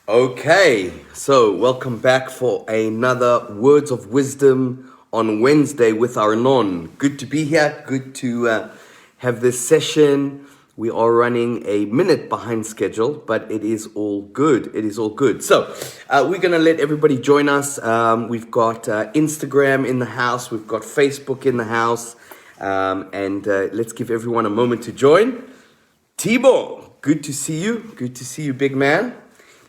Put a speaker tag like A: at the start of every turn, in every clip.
A: Okay, so welcome back for another Words of Wisdom on Wednesday with Arnon. Good to be here, good to have this session. We are running a minute behind schedule, but it is all good. It is all good. So we're going to let everybody join us. We've got Instagram in the house. We've got Facebook in the house. And let's give everyone a moment to join. Tibor, good to see you. Good to see you, big man.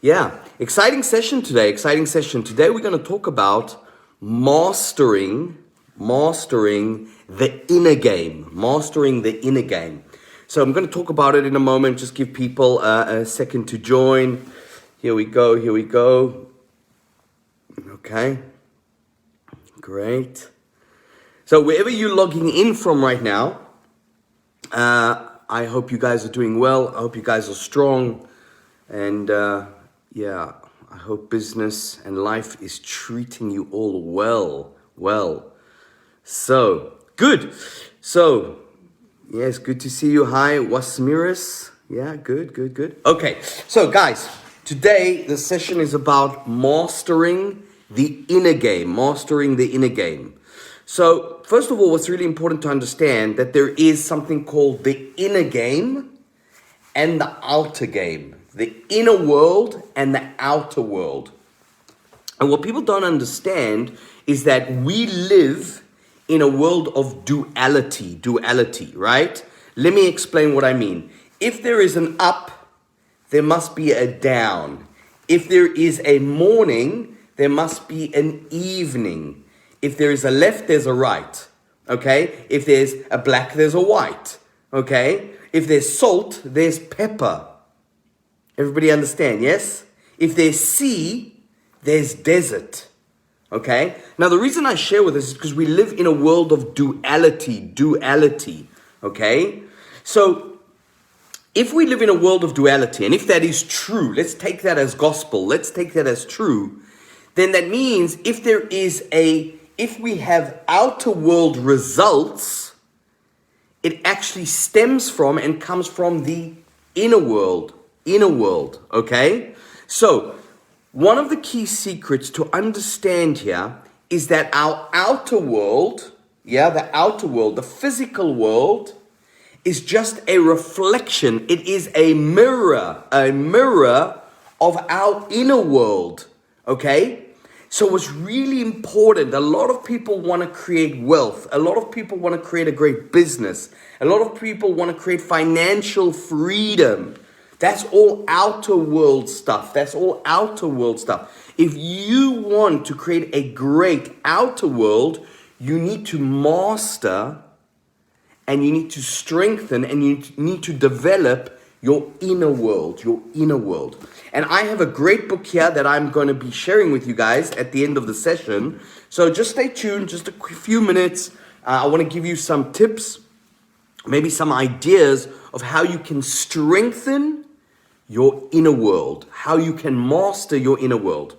A: Yeah, exciting session today. Today we're going to talk about mastering the inner game. So I'm going to talk about it in a moment. Just give people a second to join. Here we go. Okay, great. So wherever you're logging in from right now, I hope you guys are doing well. I hope you guys are strong. And yeah, I hope business and life is treating you all well. So, good. So, yes, good to see you. Hi, Wasmiris. Yeah, good. Okay, so guys, today the session is about mastering the inner game. So, first of all, what's really important to understand that there is something called the inner game and the outer game. The inner world and the outer world. And what people don't understand is that we live in a world of duality, right? Let me explain what I mean. If there is an up, there must be a down. If there is a morning, there must be an evening. If there is a left, there's a right, okay? If there's a black, there's a white, okay? If there's salt, there's pepper. Everybody understand, yes? If there's sea, there's desert, okay? Now, the reason I share with this is because we live in a world of duality, okay? So, if we live in a world of duality, and if that is true, let's take that as gospel, let's take that as true, then that means if we have outer world results, it actually stems from and comes from the inner world, okay? So, one of the key secrets to understand here is that our outer world, the physical world, is just a reflection. It is a mirror of our inner world, okay? So what's really important, a lot of people want to create wealth. A lot of people want to create a great business. A lot of people want to create financial freedom. That's all outer world stuff. If you want to create a great outer world, you need to master and you need to strengthen and you need to develop your inner world. And I have a great book here that I'm going to be sharing with you guys at the end of the session. So just stay tuned, just a few minutes. I want to give you some tips, maybe some ideas of how you can strengthen your inner world, how you can master your inner world.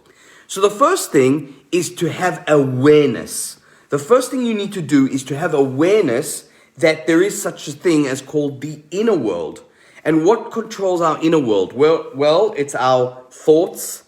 A: So the first thing is to have awareness. The first thing you need to do is to have awareness that there is such a thing as called the inner world. And what controls our inner world? Well, it's our thoughts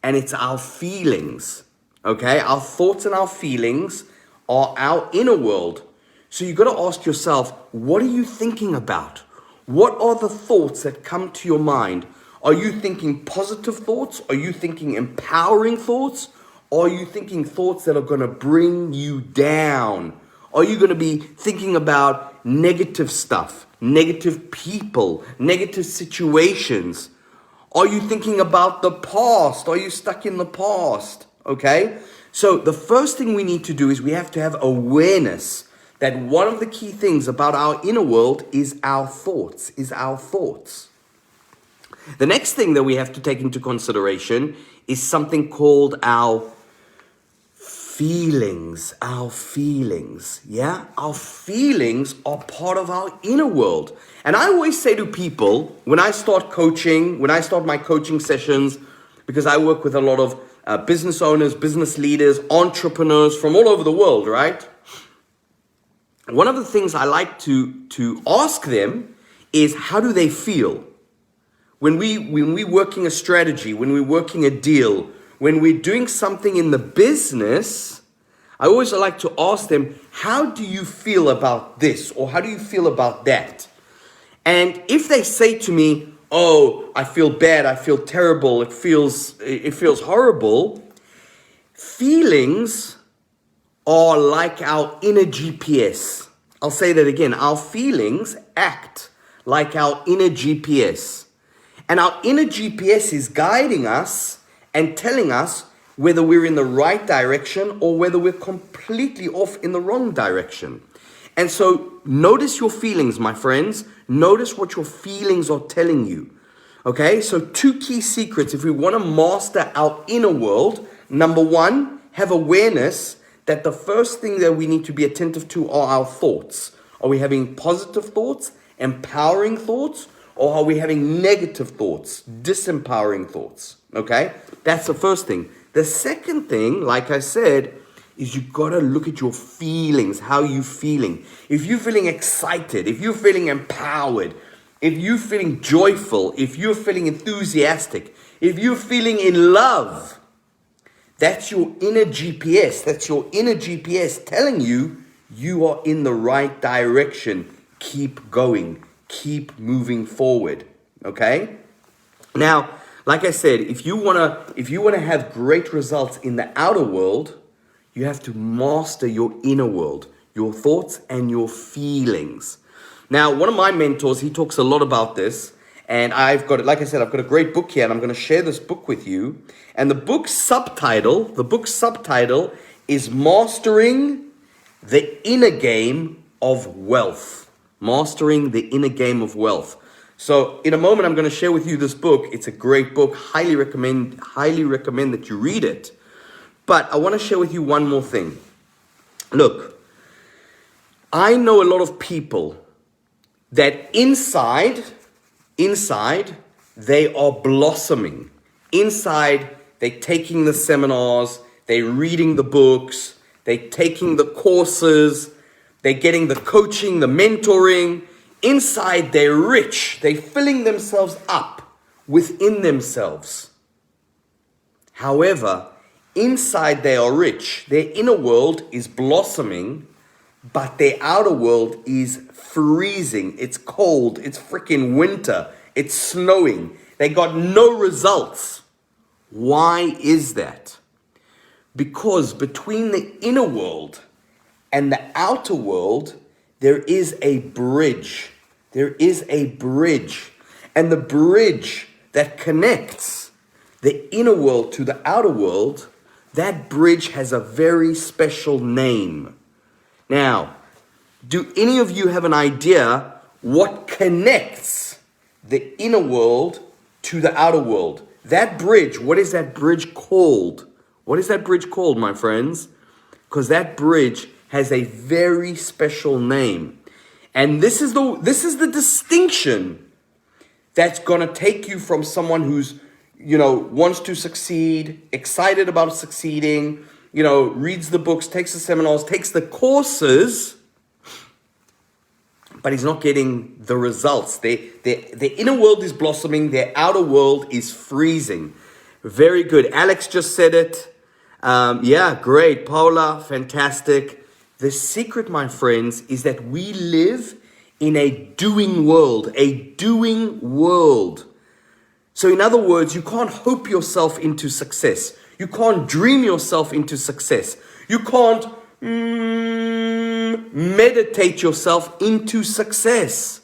A: and it's our feelings, okay? Our thoughts and our feelings are our inner world. So you got to ask yourself, what are you thinking about? What are the thoughts that come to your mind? Are you thinking positive thoughts? Are you thinking empowering thoughts? Or are you thinking thoughts that are going to bring you down? Are you going to be thinking about negative stuff, negative people, negative situations? Are you thinking about the past? Are you stuck in the past? Okay? So the first thing we need to do is we have to have awareness that one of the key things about our inner world is our thoughts, The next thing that we have to take into consideration is something called our feelings, yeah? Our feelings are part of our inner world. And I always say to people, when I start my coaching sessions, because I work with a lot of business owners, business leaders, entrepreneurs from all over the world, right? One of the things I like to ask them is, how do they feel? when we're working a strategy, when we're working a deal, when we're doing something in the business, I always like to ask them, how do you feel about this? Or how do you feel about that? And if they say to me, oh, I feel bad, I feel terrible, it feels horrible, feelings are like our inner GPS. I'll say that again. Our feelings act like our inner GPS. And our inner GPS is guiding us and telling us whether we're in the right direction or whether we're completely off in the wrong direction. And so notice your feelings, my friends. Notice what your feelings are telling you. Okay, so 2 key secrets if we want to master our inner world. Number 1, have awareness that the first thing that we need to be attentive to are our thoughts. Are we having positive thoughts, empowering thoughts, or are we having negative thoughts, disempowering thoughts? Okay, that's the first thing. The second thing, like I said, is you got to look at your feelings, how you feeling. If you're feeling excited, if you're feeling empowered, if you're feeling joyful, if you're feeling enthusiastic, if you're feeling in love, that's your inner GPS. That's your inner GPS telling you you are in the right direction. Keep going. Keep moving forward. Okay? Now, like I said, if you wanna have great results in the outer world, you have to master your inner world, your thoughts and your feelings. Now, one of my mentors, he talks a lot about this, and I've got a great book here, and I'm going to share this book with you. And the book's subtitle is Mastering the Inner Game of Wealth. Mastering the Inner Game of Wealth. So, in a moment, I'm going to share with you this book. It's a great book. Highly recommend that you read it. But I want to share with you one more thing. Look, I know a lot of people that inside, they are blossoming. Inside, they're taking the seminars, they're reading the books, they're taking the courses, they're getting the coaching, the mentoring. Inside, they're rich. They're filling themselves up within themselves. However, inside they are rich. Their inner world is blossoming, but their outer world is freezing. It's cold. It's freaking winter. It's snowing. They got no results. Why is that? Because between the inner world and the outer world, there is a bridge. There is a bridge. And the bridge that connects the inner world to the outer world, that bridge has a very special name. Now, do any of you have an idea what connects the inner world to the outer world? That bridge, what is that bridge called? What is that bridge called, my friends? Because that bridge has a very special name. And this is the distinction that's going to take you from someone who's, wants to succeed, excited about succeeding, reads the books, takes the seminars, takes the courses, but he's not getting the results. The inner world is blossoming, their outer world is freezing. Very good. Alex just said it. Yeah, great. Paula, fantastic. The secret, my friends, is that we live in a doing world, So in other words, you can't hope yourself into success. You can't dream yourself into success. You can't meditate yourself into success.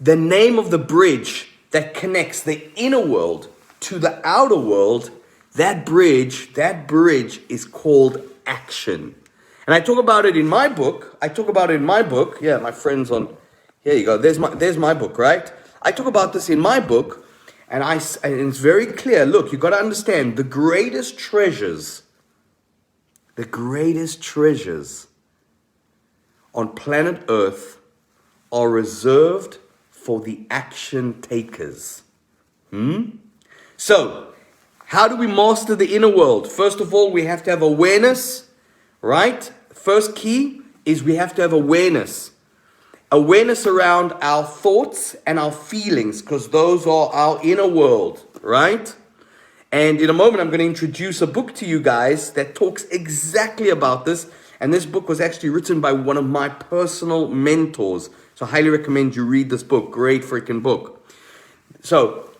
A: The name of the bridge that connects the inner world to the outer world, that bridge is called action. And I talk about it in my book. Yeah, my friends here you go. There's my book, right? I talk about this in my book, and it's very clear. Look, you got to understand the greatest treasures on planet Earth are reserved for the action takers. So, how do we master the inner world? First of all, we have to have awareness, right? First key is we have to have awareness. awareness around our thoughts and our feelings, because those are our inner world, right? And in a moment, I'm going to introduce a book to you guys that talks exactly about this. And this book was actually written by one of my personal mentors. So I highly recommend you read this book. Great freaking book. So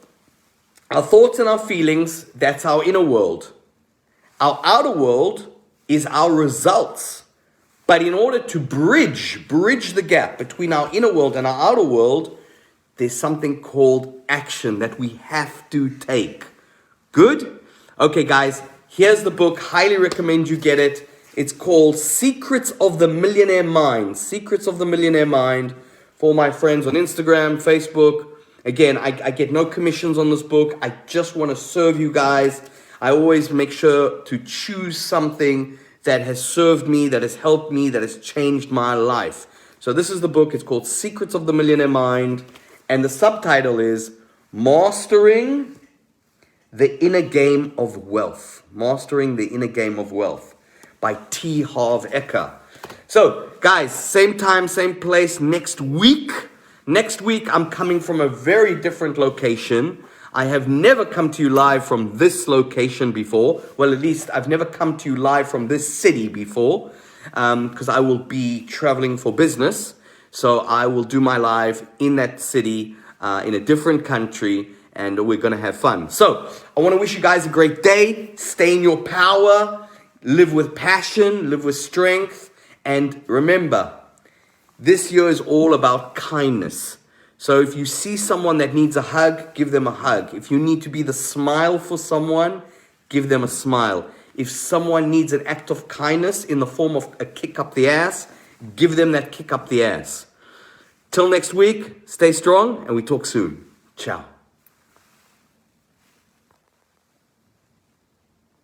A: our thoughts and our feelings, that's our inner world. Our outer world is our results. But in order to bridge the gap between our inner world and our outer world, there's something called action that we have to take. Good? Okay, guys, here's the book. Highly recommend you get it. It's called Secrets of the Millionaire Mind. Secrets of the Millionaire Mind. For my friends on Instagram, Facebook. Again, I get no commissions on this book. I just want to serve you guys. I always make sure to choose something that has served me, that has helped me, that has changed my life. So this is the book. It's called Secrets of the Millionaire Mind. And the subtitle is Mastering the Inner Game of Wealth. Mastering the Inner Game of Wealth by T. Harv Eker. So, guys, same time, same place next week. Next week, I'm coming from a very different location. I have never come to you live from this location before. Well, at least I've never come to you live from this city before, because I will be traveling for business. So I will do my live in that city, in a different country, and we're going to have fun. So I want to wish you guys a great day. Stay in your power. Live with passion. Live with strength. And remember, this year is all about kindness. So if you see someone that needs a hug, give them a hug. If you need to be the smile for someone, give them a smile. If someone needs an act of kindness in the form of a kick up the ass, give them that kick up the ass. Till next week, stay strong, and we talk soon. Ciao.